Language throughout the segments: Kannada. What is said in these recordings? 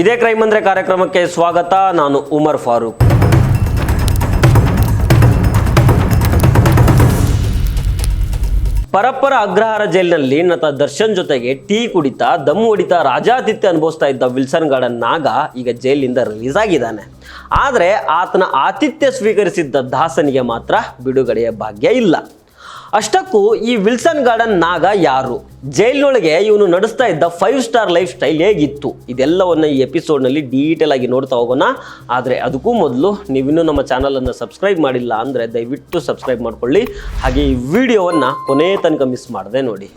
ಇದೇ ಕ್ರೈಮ್ ಅಂದ್ರೆ ಕಾರ್ಯಕ್ರಮಕ್ಕೆ ಸ್ವಾಗತ. ನಾನು ಉಮರ್ ಫಾರೂಕ್. ಪರಪ್ಪರ ಅಗ್ರಹಾರ ಜೈಲಿನಲ್ಲಿ ನಟ ದರ್ಶನ್ ಜೊತೆಗೆ ಟೀ ಕುಡಿತಾ ದಮ್ಮು ಹೊಡಿತಾ ರಾಜಾತಿಥ್ಯ ಅನುಭವಿಸ್ತಾ ಇದ್ದ ವಿಲ್ಸನ್ ಗಾರ್ಡನ್ ನಾಗ ಈಗ ಜೈಲಿಂದ ರಿಲೀಸ್ ಆಗಿದ್ದಾನೆ. ಆದರೆ ಆತನ ಆತಿಥ್ಯ ಸ್ವೀಕರಿಸಿದ್ದ ದಾಸನಿಗೆ ಮಾತ್ರ ಬಿಡುಗಡೆಯ ಭಾಗ್ಯ ಇಲ್ಲ. ಅಷ್ಟಕ್ಕೂ ಈ ವಿಲ್ಸನ್ ಗಾರ್ಡನ್ ನಾಗ ಯಾರು, ಜೈಲಿನೊಳಗೆ ಇವನು ನಡೆಸ್ತಾ ಇದ್ದ 5 ಸ್ಟಾರ್ ಲೈಫ್ ಸ್ಟೈಲ್ ಹೇಗಿತ್ತು, ಇದೆಲ್ಲವನ್ನು ಈ ಎಪಿಸೋಡ್ನಲ್ಲಿ ಡೀಟೇಲ್ ಆಗಿ ನೋಡ್ತಾ ಹೋಗೋಣ. ಆದರೆ ಅದಕ್ಕೂ ಮೊದಲು ನೀವಿನ್ನೂ ನಮ್ಮ ಚಾನಲನ್ನು ಸಬ್ಸ್ಕ್ರೈಬ್ ಮಾಡಿಲ್ಲ ಅಂದರೆ ದಯವಿಟ್ಟು ಸಬ್ಸ್ಕ್ರೈಬ್ ಮಾಡ್ಕೊಳ್ಳಿ. ಹಾಗೆ ಈ ವಿಡಿಯೋವನ್ನು ಕೊನೆ ತನಕ ಮಿಸ್ ಮಾಡದೆ ನೋಡಿ.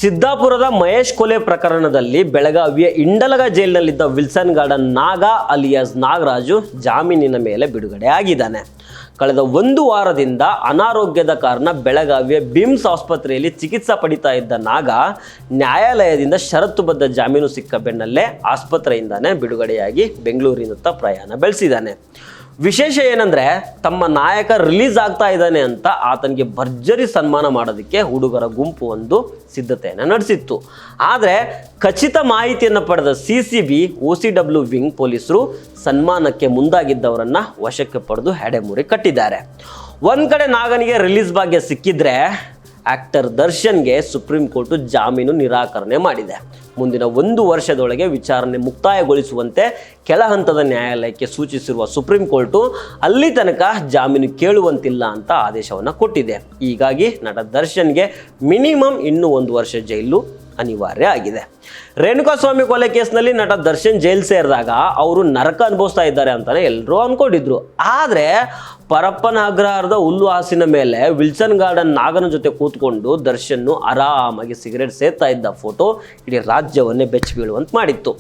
ಸಿದ್ದಾಪುರದ ಮಹೇಶ್ ಕೊಲೆ ಪ್ರಕರಣದಲ್ಲಿ ಬೆಳಗಾವಿಯ ಇಂಡಲಗ ಜೈಲಿನಲ್ಲಿದ್ದ ವಿಲ್ಸನ್ ಗಾರ್ಡನ್ ನಾಗ ಅಲಿಯಾಸ್ ನಾಗರಾಜು ಜಾಮೀನಿನ ಮೇಲೆ ಬಿಡುಗಡೆ ಆಗಿದ್ದಾನೆ. ಕಳೆದ 1 ವಾರದಿಂದ ಅನಾರೋಗ್ಯದ ಕಾರಣ ಬೆಳಗಾವಿಯ ಬಿಮ್ಸ್ ಆಸ್ಪತ್ರೆಯಲ್ಲಿ ಚಿಕಿತ್ಸೆ ಪಡಿತಾ ಇದ್ದ ನಾಗ ನ್ಯಾಯಾಲಯದಿಂದ ಷರತ್ತುಬದ್ಧ ಜಾಮೀನು ಸಿಕ್ಕ ಬೆನ್ನಲ್ಲೇ ಆಸ್ಪತ್ರೆಯಿಂದಾನೇ ಬಿಡುಗಡೆಯಾಗಿ ಬೆಂಗಳೂರಿನತ್ತ ಪ್ರಯಾಣ ಬೆಳೆಸಿದ್ದಾನೆ. ವಿಶೇಷ ಏನಂದ್ರೆ, ತಮ್ಮ ನಾಯಕ ರಿಲೀಸ್ ಆಗ್ತಾ ಇದ್ದಾನೆ ಅಂತ ಆತನಿಗೆ ಭರ್ಜರಿ ಸನ್ಮಾನ ಮಾಡೋದಕ್ಕೆ ಹುಡುಗರ ಗುಂಪು ಒಂದು ಸಿದ್ಧತೆಯನ್ನು ನಡೆಸಿತ್ತು. ಆದರೆ ಖಚಿತ ಮಾಹಿತಿಯನ್ನು ಪಡೆದ CCB OCW ವಿಂಗ್ ಪೊಲೀಸರು ಸನ್ಮಾನಕ್ಕೆ ಮುಂದಾಗಿದ್ದವರನ್ನ ವಶಕ್ಕೆ ಪಡೆದು ಹೆಡೆಮುರಿ ಕಟ್ಟಿದ್ದಾರೆ. ಒಂದ್ ಕಡೆ ನಾಗನಿಗೆ ರಿಲೀಸ್ ಭಾಗ್ಯ ಸಿಕ್ಕಿದ್ರೆ, ಆಕ್ಟರ್ ದರ್ಶನ್ಗೆ ಸುಪ್ರೀಂ ಕೋರ್ಟ್ ಜಾಮೀನು ನಿರಾಕರಣೆ ಮಾಡಿದೆ. ಮುಂದಿನ 1 ವರ್ಷದೊಳಗೆ ವಿಚಾರಣೆ ಮುಕ್ತಾಯಗೊಳಿಸುವಂತೆ ಕೆಳ ಹಂತದ ನ್ಯಾಯಾಲಯಕ್ಕೆ ಸೂಚಿಸಿರುವ ಸುಪ್ರೀಂ ಕೋರ್ಟು ಅಲ್ಲಿ ತನಕ ಜಾಮೀನು ಕೇಳುವಂತಿಲ್ಲ ಅಂತ ಆದೇಶವನ್ನು ಕೊಟ್ಟಿದೆ. ಹೀಗಾಗಿ ನಟ ದರ್ಶನ್ಗೆ ಮಿನಿಮಮ್ ಇನ್ನೂ 1 ವರ್ಷ ಜೈಲು ಅನಿವಾರ್ಯ ಆಗಿದೆ. ರೇಣುಕಾಸ್ವಾಮಿ ಕೊಲೆ ಕೇಸ್ನಲ್ಲಿ ನಟ ದರ್ಶನ್ ಜೈಲು ಸೇರಿದಾಗ ಅವರು ನರಕ ಅನುಭವಿಸ್ತಾ ಇದ್ದಾರೆ ಅಂತಾನೆ ಎಲ್ಲರೂ ಅನ್ಕೊಂಡಿದ್ರು. ಆದರೆ ಪರಪ್ಪನ ಅಗ್ರಹಾರದ ಹುಲ್ಲು ಹಾಸಿನ ಮೇಲೆ ವಿಲ್ಸನ್ ಗಾರ್ಡನ್ ನಾಗನ ಜೊತೆ ಕೂತ್ಕೊಂಡು ದರ್ಶನ್ ಆರಾಮಾಗಿ ಸಿಗರೇಟ್ ಸೇರ್ತಾ ಇದ್ದ ಫೋಟೋ ಇಡೀ ರಾಜ್ಯವನ್ನೇ ಬೆಚ್ಚಿ ಬೀಳುವಂತ ಮಾಡಿತ್ತು.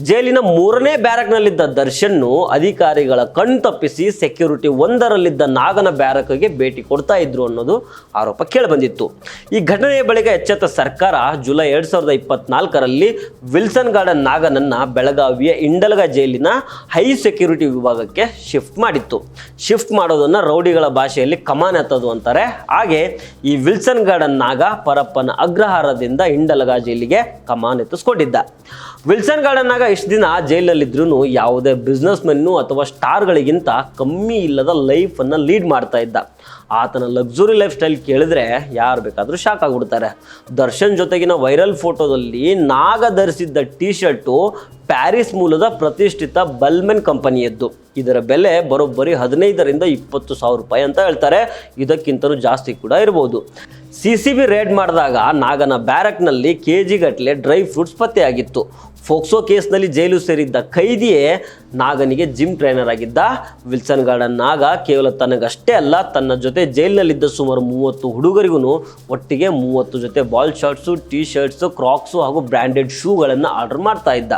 ಜೈಲಿನ 3ನೇ ಬ್ಯಾರಕ್ನಲ್ಲಿದ್ದ ದರ್ಶನ್ ಅಧಿಕಾರಿಗಳ ಕಣ್ ತಪ್ಪಿಸಿ ಸೆಕ್ಯೂರಿಟಿ 1ರಲ್ಲಿದ್ದ ನಾಗನ ಬ್ಯಾರಕ್ಗೆ ಭೇಟಿ ಕೊಡ್ತಾ ಇದ್ರು ಅನ್ನೋದು ಆರೋಪ ಕೇಳಿಬಂದಿತ್ತು. ಈ ಘಟನೆಯ ಬಳಿಕ ಎಚ್ಚೆತ್ತ ಸರ್ಕಾರ ಜುಲೈ 2024ರಲ್ಲಿ ವಿಲ್ಸನ್ ಗಾರ್ಡನ್ ನಾಗನನ್ನ ಬೆಳಗಾವಿಯ ಇಂಡಲಗ ಜೈಲಿನ ಹೈ ಸೆಕ್ಯೂರಿಟಿ ವಿಭಾಗಕ್ಕೆ ಶಿಫ್ಟ್ ಮಾಡಿತ್ತು. ಶಿಫ್ಟ್ ಮಾಡೋದನ್ನ ರೌಡಿಗಳ ಭಾಷೆಯಲ್ಲಿ ಕಮಾನ್ ಎತ್ತೋದು ಅಂತಾರೆ. ಹಾಗೆ ಈ ವಿಲ್ಸನ್ ಗಾರ್ಡನ್ ನಾಗ ಪರಪ್ಪನ ಅಗ್ರಹಾರದಿಂದ ಇಂಡಲಗ ಜೈಲಿಗೆ ಕಮಾನ್ ಎತ್ತಿಸ್ಕೊಂಡಿದ್ದ. ವಿಲ್ಸನ್ ಗಾರ್ಡನ್ ನಾಗ ಇಷ್ಟು ದಿನ ಜೈಲಲ್ಲಿದ್ರೂ ಯಾವುದೇ ಬಿಸ್ನೆಸ್ ಮೆನ್ನು ಅಥವಾ ಸ್ಟಾರ್ಗಳಿಗಿಂತ ಕಮ್ಮಿ ಇಲ್ಲದ ಲೈಫನ್ನು ಲೀಡ್ ಮಾಡ್ತಾ ಇದ್ದ. ಆತನ ಲಕ್ಸುರಿ ಲೈಫ್ ಸ್ಟೈಲ್ ಕೇಳಿದ್ರೆ ಯಾರು ಬೇಕಾದರೂ ಶಾಕ್ ಆಗಿಬಿಡ್ತಾರೆ. ದರ್ಶನ್ ಜೊತೆಗಿನ ವೈರಲ್ ಫೋಟೋದಲ್ಲಿ ನಾಗ ಧರಿಸಿದ್ದ ಟೀ ಶರ್ಟು ಪ್ಯಾರಿಸ್ ಮೂಲದ ಪ್ರತಿಷ್ಠಿತ ಬಲ್ಮೆನ್ ಕಂಪನಿಯದ್ದು. ಇದರ ಬೆಲೆ ಬರೋಬ್ಬರಿ 15ರಿಂದ 20 ಸಾವಿರ ರೂಪಾಯಿ ಅಂತ ಹೇಳ್ತಾರೆ. ಇದಕ್ಕಿಂತಲೂ ಜಾಸ್ತಿ ಕೂಡ ಇರ್ಬೋದು. CCB ರೇಡ್ ಮಾಡಿದಾಗ ನಾಗನ ಬ್ಯಾರಕ್ನಲ್ಲಿ KG ಗಟ್ಟಲೆ ಡ್ರೈ ಫ್ರೂಟ್ಸ್ ಪತ್ತೆಯಾಗಿತ್ತು. ಫೋಕ್ಸೋ ಕೇಸ್ನಲ್ಲಿ ಜೈಲು ಸೇರಿದ್ದ ಖೈದಿಯೇ ನಾಗನಿಗೆ ಜಿಮ್ ಟ್ರೈನರ್ ಆಗಿದ್ದ. ವಿಲ್ಸನ್ ಗಾರ್ಡನ್ ನಾಗ ಕೇವಲ ತನಗಷ್ಟೇ ಅಲ್ಲ, ತನ್ನ ಜೊತೆ ಜೈಲಿನಲ್ಲಿದ್ದ ಸುಮಾರು 30 ಹುಡುಗರಿಗೂ ಒಟ್ಟಿಗೆ 30 ಜೊತೆ ಬಾಲ್ ಶಾರ್ಟ್ಸು, ಟೀ ಶರ್ಟ್ಸು, ಕ್ರಾಕ್ಸು ಹಾಗೂ ಬ್ರ್ಯಾಂಡೆಡ್ ಶೂಗಳನ್ನು ಆರ್ಡರ್ ಮಾಡ್ತಾ ಇದ್ದ.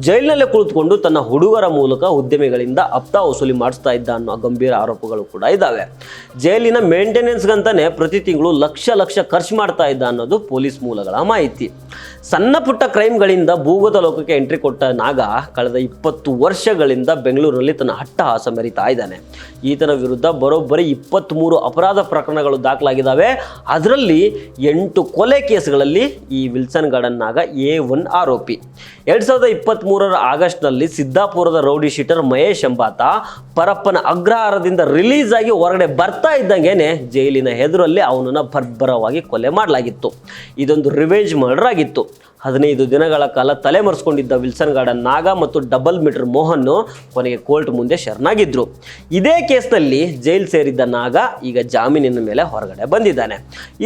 ಜೈಲಿನಲ್ಲೇ ಕುಳಿತುಕೊಂಡು ತನ್ನ ಹುಡುಗರ ಮೂಲಕ ಉದ್ಯಮಿಗಳಿಂದ ಹಪ್ತಾ ವಸೂಲಿ ಮಾಡಿಸ್ತಾ ಇದ್ದ ಅನ್ನೋ ಗಂಭೀರ ಆರೋಪಗಳು ಕೂಡ ಇದ್ದಾವೆ. ಜೈಲಿನ ಮೇಂಟೆನೆನ್ಸ್ಗಂತಾನೆ ಪ್ರತಿ ತಿಂಗಳು ಲಕ್ಷ ಖರ್ಚು ಮಾಡ್ತಾ ಇದ್ದ ಅನ್ನೋದು ಪೊಲೀಸ್ ಮೂಲಗಳ ಮಾಹಿತಿ. ಸಣ್ಣ ಪುಟ್ಟ ಕ್ರೈಮ್ಗಳಿಂದ ಭೂಗತ ಲೋಕಕ್ಕೆ ಎಂಟ್ರಿ ಕೊಟ್ಟ ನಾಗ ಕಳೆದ 20 ವರ್ಷಗಳಿಂದ ಬೆಂಗಳೂರಿನಲ್ಲಿ ತನ್ನ ಅಟ್ಟಹಾಸ ಮೆರಿತಾ ಇದ್ದಾನೆ. ಈತನ ವಿರುದ್ಧ ಬರೋಬ್ಬರಿ 23 ಅಪರಾಧ ಪ್ರಕರಣಗಳು ದಾಖಲಾಗಿದ್ದಾವೆ. ಅದರಲ್ಲಿ 8 ಕೊಲೆ ಕೇಸ್ಗಳಲ್ಲಿ ಈ ವಿಲ್ಸನ್ ಗಾರ್ಡನ್ ನಾಗ A1 ಆರೋಪಿ. 2023ರ ಆಗಸ್ಟ್ನಲ್ಲಿ ಸಿದ್ದಾಪುರದ ರೌಡಿ ಶೀಟರ್ ಮಹೇಶ್ ಎಂಬಾತ ಪರಪ್ಪನ ಅಗ್ರಹಾರದಿಂದ ರಿಲೀಸ್ ಆಗಿ ಹೊರಗಡೆ ಬರ್ತಾ ಇದ್ದಂಗೆನೆ ಜೈಲಿನ ಎದುರಲ್ಲಿ ಅವನನ್ನು ಬರ್ಬರವಾಗಿ ಕೊಲೆ ಮಾಡಲಾಗಿತ್ತು. ಇದೊಂದು ರಿವೆಂಜ್ ಮರ್ಡರ್ ಆಗಿತ್ತು. 15 ದಿನಗಳ ಕಾಲ ತಲೆಮರೆಸ್ಕೊಂಡಿದ್ದ ವಿಲ್ಸನ್ ಗಾರ್ಡನ್ ನಾಗ ಮತ್ತು ಡಬಲ್ ಮೀಟರ್ ಮೋಹನ್ ಕೊನೆಗೆ ಕೋರ್ಟ್ ಮುಂದೆ ಶರಣಾಗಿದ್ರು. ಇದೇ ಕೇಸ್ನಲ್ಲಿ ಜೈಲು ಸೇರಿದ್ದ ನಾಗ ಈಗ ಜಾಮೀನಿನ ಮೇಲೆ ಹೊರಗಡೆ ಬಂದಿದ್ದಾನೆ.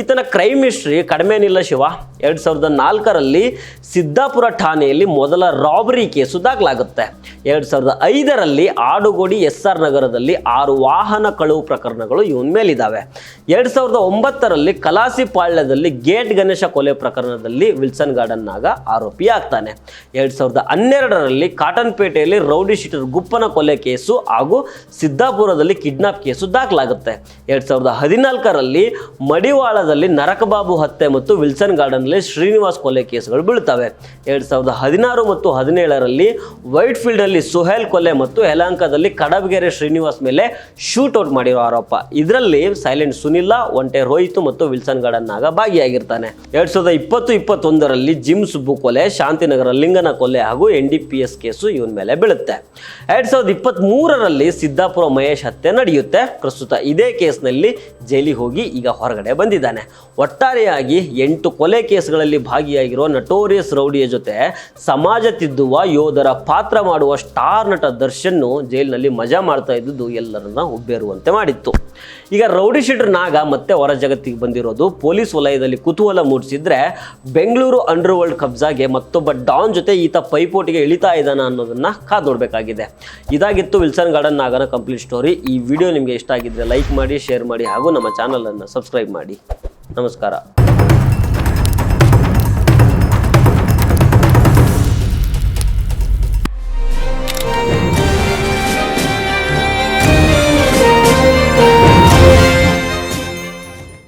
ಈತನ ಕ್ರೈಮ್ ಹಿಸ್ಟ್ರಿ ಕಡಿಮೆನಿಲ್ಲ ಶಿವ. 2004ರಲ್ಲಿ ಸಿದ್ದಾಪುರ ಠಾಣೆಯಲ್ಲಿ ಮೊದಲ ರಾಬರಿ ಕೇಸು ದಾಖಲಾಗುತ್ತೆ. 2005ರಲ್ಲಿ ಆಡುಗೋಡಿ SR ನಗರದಲ್ಲಿ 6 ವಾಹನ ಕಳವು ಪ್ರಕರಣಗಳು ಇವನ ಮೇಲಿದ್ದಾವೆ. 2009ರಲ್ಲಿ ಕಲಾಸಿಪಾಳ್ಯದಲ್ಲಿ ಗೇಟ್ ಗಣೇಶ ಕೊಲೆ ಪ್ರಕರಣದಲ್ಲಿ ವಿಲ್ಸನ್ ವಿಲ್ಸನ್ ಗಾರ್ಡನ್ ನಾಗ ಆರೋಪಿ ಆಗ್ತಾನೆ. 2012ರಲ್ಲಿ ಕಾಟನ್ಪೇಟೆಯಲ್ಲಿ ರೌಡಿ ಶೀಟರ್ ಗುಪ್ಪನ ಕೊಲೆ ಕೇಸು ಹಾಗೂ ಸಿದ್ದಾಪುರದಲ್ಲಿ ಕಿಡ್ನಾಪ್ ಕೇಸು ದಾಖಲಾಗುತ್ತೆ. 2014ರಲ್ಲಿ ಮಡಿವಾಳದಲ್ಲಿ ನರಕಬಾಬು ಹತ್ಯೆ ಮತ್ತು ವಿಲ್ಸನ್ ಗಾರ್ಡನ್ನಲ್ಲಿ ಶ್ರೀನಿವಾಸ್ ಕೊಲೆ ಕೇಸುಗಳು ಬೀಳುತ್ತವೆ. 2016 ಮತ್ತು 2017ರಲ್ಲಿ ವೈಟ್ ಫೀಲ್ಡ್ನಲ್ಲಿ ಸುಹೇಲ್ ಕೊಲೆ ಮತ್ತು ಯಲಹಂಕದಲ್ಲಿ ಕಡಬಗೆರೆ ಶ್ರೀನಿವಾಸ್ ಮೇಲೆ ಶೂಟ್ಔಟ್ ಮಾಡಿರೋ ಆರೋಪ. ಇದರಲ್ಲಿ ಸೈಲೆಂಟ್ ಸುನಿಲ್ಲ, ಒಂಟೆ ರೋಹಿತ್ ಮತ್ತು ವಿಲ್ಸನ್ ಗಾರ್ಡನ್ ನಾಗ ಭಾಗಿಯಾಗಿರ್ತಾನೆ. 2020-21ರಲ್ಲಿ ಜಿಮ್ ಸುಬ್ಬು ಕೊಲೆ, ಶಾಂತಿನಗರ ಲಿಂಗನ ಕೊಲೆ ಹಾಗೂ NDPS ಕೇಸು ಇವನ ಮೇಲೆ ಬೀಳುತ್ತೆ. 2023ರಲ್ಲಿ ಸಿದ್ದಾಪುರ ಮಹೇಶ್ ಹತ್ಯೆ ನಡೆಯುತ್ತೆ. ಪ್ರಸ್ತುತ ಇದೇ ಕೇಸ್ನಲ್ಲಿ ಜೈಲಿಗೆ ಹೋಗಿ ಈಗ ಹೊರಗಡೆ ಬಂದಿದ್ದಾನೆ. ಒಟ್ಟಾರೆಯಾಗಿ 8 ಕೊಲೆ ಕೇಸ್ಗಳಲ್ಲಿ ಭಾಗಿಯಾಗಿರುವ ನಟೋರಿಯಸ್ ರೌಡಿಯ ಜೊತೆ ಸಮಾಜ ತಿದ್ದುವ ಯೋಧರ ಪಾತ್ರ ಮಾಡುವ ಸ್ಟಾರ್ ನಟ ದರ್ಶನ್ ಜೈಲಿನಲ್ಲಿ ಮಜಾ ಮಾಡ್ತಾ ಇದ್ದುದು ಎಲ್ಲರನ್ನ ಹುಬ್ಬೇರುವಂತೆ ಮಾಡಿತ್ತು. ಈಗ ರೌಡಿ ಶೀಟರ್ ನಾಗ ಮತ್ತೆ ಹೊರ ಜಗತ್ತಿಗೆ ಬಂದಿರೋದು ಪೊಲೀಸ್ ವಲಯದಲ್ಲಿ ಕುತೂಹಲ ಮೂಡಿಸಿದ್ರೆ, ಬೆಂಗಳೂರು ಅಂಡರ್ ವರ್ಲ್ಡ್ ಕಬ್ಜಾಗೆ ಮತ್ತೊಬ್ಬ ಡಾನ್ ಜೊತೆ ಈತ ಪೈಪೋಟಿಗೆ ಇಳಿತಾ ಇದ್ದಾನ ಅನ್ನೋದನ್ನ ಕಾದು ನೋಡಬೇಕಾಗಿದೆ. ಇದಾಗಿತ್ತು ವಿಲ್ಸನ್ ಗಾರ್ಡನ್ ನಾಗನ ಕಂಪ್ಲೀಟ್ ಸ್ಟೋರಿ. ಈ ವಿಡಿಯೋ ನಿಮಗೆ ಇಷ್ಟ ಆಗಿದ್ರೆ ಲೈಕ್ ಮಾಡಿ, ಶೇರ್ ಮಾಡಿ ಹಾಗೂ ನಮ್ಮ ಚಾನಲನ್ನು ಸಬ್ಸ್ಕ್ರೈಬ್ ಮಾಡಿ. ನಮಸ್ಕಾರ.